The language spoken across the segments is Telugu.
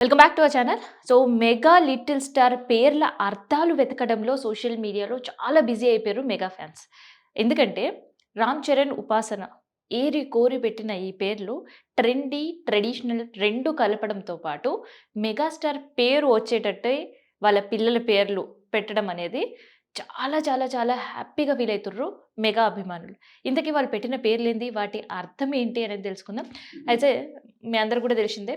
Welcome back to our channel. So, mega little star పేర్ల అర్థాలు వెతకడంలో సోషల్ మీడియాలో చాలా బిజీ అయిపోయారు మెగా ఫ్యాన్స్. ఎందుకంటే 'రామ్ చరణ్', 'ఉపాసన' ఏరి కోరి పెట్టిన ఈ పేర్లు ట్రెండీ, ట్రెడిషనల్ 2 కలపడంతో పాటు మెగాస్టార్ పేరు వచ్చేటట్టే వాళ్ళ పిల్లల పేర్లు పెట్టడం అనేది చాలా చాలా చాలా హ్యాపీగా ఫీల్ అయితుర్రు మెగా అభిమానులు. ఇంతకీ వాళ్ళు పెట్టిన పేర్లేంది? వాటి అర్థం ఏంటి అనేది తెలుసుకుందాం. అయితే మీ అందరికి కూడా తెలిసిందే,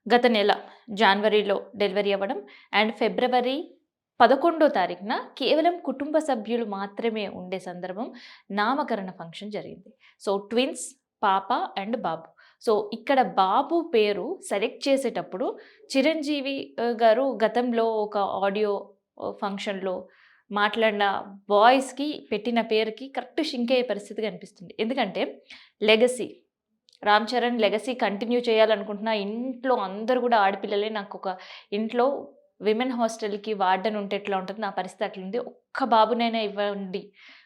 గత నెల జాన్వరిలో డెలివరీ అవ్వడం అండ్ ఫిబ్రవరి 11 తారీఖున కేవలం కుటుంబ సభ్యులు మాత్రమే ఉండే సందర్భం నామకరణ ఫంక్షన్ జరిగింది. సో, ట్విన్స్ పాప అండ్ బాబు. సో, ఇక్కడ బాబు పేరు సెలెక్ట్ చేసేటప్పుడు చిరంజీవి గారు గతంలో ఒక ఆడియో ఫంక్షన్‌లో మాట్లాడిన వాయిస్‌కి పెట్టిన పేరుకి కరెక్ట్ సింక్ అయ్యే పరిస్థితి కనిపిస్తుంది. ఎందుకంటే legacy. 'Ram Charan' legacy continue చేయాలనుకుంటున్నా. ఇంట్లో అందరూ గూడా ఆడపిల్లలే. నాకొక ఇంట్లో విమెన్ హాస్టల్‌కి వార్డెన్ ఉంటే ఎట్లా ఉంటది, నా పరిస్థితి అట్లుంది. ఒక్క బాబునైనా ఇవ్వండి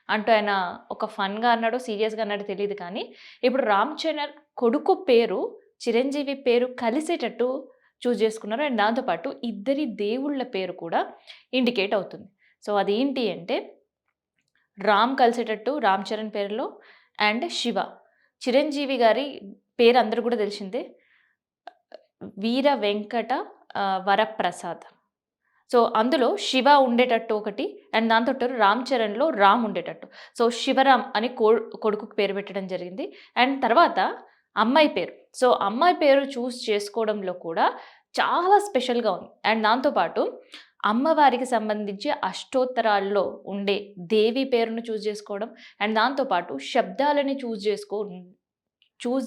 అంటూ ఆయన ఒక ఫన్‌గా అన్నాడో, సీరియస్‌గా అన్నాడో తెలీదు కానీ, ఇప్పుడు 'రామ్ చరణ్' కొడుకు పేరు, చిరంజీవి పేరు కలిసేటట్టు చూజ్ చేసుకున్నారు. అండ్ దాంతో పాటు ఇద్దరి దేవుళ్ళ పేరు కూడా ఇండికేట్ అవుతుంది. సో, అదేంటి అంటే రామ్ కలిసేటట్టు 'రామ్ చరణ్' పేరులో అండ్ శివ. చిరంజీవి గారి పేరు అందరికి కూడా తెలిసిందే. వీర వెంకట వరప్రసాద్. సో, అందులో శివ ఉండేటట్టు ఒకటి అండ్ దాంతో పాటు 'రామ్ చరణ్‌లో' రామ్ ఉండేటట్టు. సో, శివరామ్ అని కొడుకుకి పేరు పెట్టడం జరిగింది. అండ్ తర్వాత అమ్మాయి పేరు. సో, అమ్మాయి పేరు చూజ్ చేసుకోవడంలో కూడా చాలా స్పెషల్‌గా ఉంది. అండ్ దాంతో పాటు అమ్మవారికి సంబంధించి అష్టోత్తరాల్లో ఉండే దేవి పేరును చూజ్ చేసుకోవడం అండ్ దాంతో పాటు శబ్దాలని చూజ్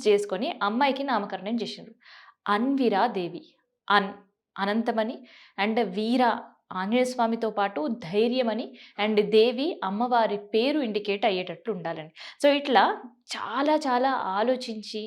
చేసుకొని అమ్మాయికి నామకరణం చేసిండ్రు. అన్విరా దేవి. అన్ అనంతమని అండ్ వీర ఆంజనేయ స్వామితో పాటు ధైర్యమని అండ్ దేవి అమ్మవారి పేరు ఇండికేట్ అయ్యేటట్లు ఉండాలని. సో, ఇట్లా చాలా చాలా ఆలోచించి,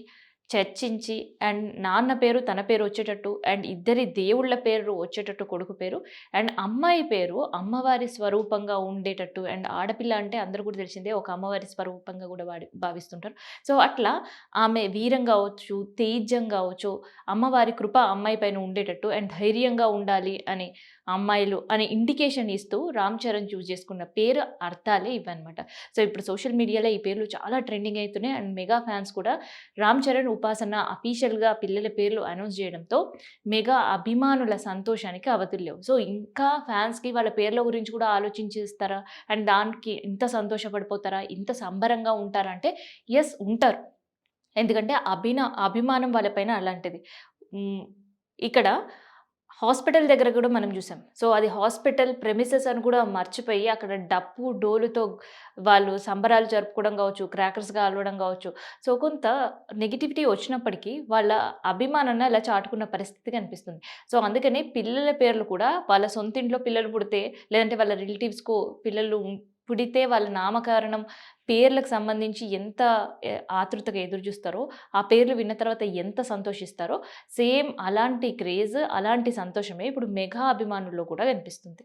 చర్చించి అండ్ నాన్న పేరు తన పేరు వచ్చేటట్టు అండ్ ఇద్దరి దేవుళ్ళ పేరు వచ్చేటట్టు కొడుకు పేరు అండ్ అమ్మాయి పేరు అమ్మవారి స్వరూపంగా ఉండేటట్టు అండ్ ఆడపిల్ల అంటే అందరూ కూడా తెలిసిందే, ఒక అమ్మవారి స్వరూపంగా కూడా భావిస్తుంటారు. సో, అట్లా ఆమె వీరం గావచ్చు, తేజం గావచ్చు, అమ్మవారి కృప అమ్మాయి పైన ఉండేటట్టు అండ్ ధైర్యంగా ఉండాలి అని అమ్మాయిలు అని ఇండికేషన్ ఇస్తూ 'రామ్ చరణ్' చూజ్ చేసుకున్న పేరు అర్థాలే ఇవన్నమాట. సో, ఇప్పుడు సోషల్ మీడియాలో ఈ పేర్లు చాలా ట్రెండింగ్ అయితున్నాయి అండ్ మెగా ఫ్యాన్స్ కూడా 'రామ్ చరణ్', 'ఉపాసన' అఫీషియల్‌గా పిల్లల పేర్లు అనౌన్స్ చేయడంతో మెగా అభిమానుల సంతోషానికి అవధుల్లేవు. సో, ఇంకా ఫ్యాన్స్‌కి వాళ్ళ పేర్ల గురించి కూడా ఆలోచించేస్తారా? అండ్ దానికి ఇంత సంతోషపడిపోతారా? ఇంత సంబరంగా ఉంటారా? అంటే యెస్, ఉంటారు. ఎందుకంటే అభిమానం వాళ్ళ పైన అలాంటిది. హ్మ్. ఇక్కడ హాస్పిటల్ దగ్గర గూడా మనం జూసాం. సో, అది హాస్పిటల్ ప్రెమిసెస్ అని కూడా మర్చిపోయి అక్కడ డప్పు, డోలుతో వాళ్ళు సంబరాలు జరుపుకోవడం గావచ్చు, క్రాకర్స్ కాలవడం గావచ్చు. సో, కొంత నెగటివిటీ వచ్చినప్పటికీ వాళ్ళ అభిమానాన్ని అలా చాటుకున్న పరిస్థితి కనిపిస్తుంది. సో, అందుకనే పిల్లల పేర్లు కూడా వాళ్ళ సొంతింట్లో పిల్లలు పుడితే, లేదంటే వాళ్ళ రిలేటివ్స్‌కో పిల్లలు పుడితే వాళ్ళ నామకరణం పేర్లకు సంబంధించి ఎంత ఆతృతగా ఎదురు జూస్తారో, ఆ పేర్లు విన్న తర్వాత ఎంత సంతోషిస్తారో, సేమ్ అలాంటి క్రేజ్, అలాంటి సంతోషమే ఇప్పుడు మెగా అభిమానుల్లో కూడా కనిపిస్తుంది.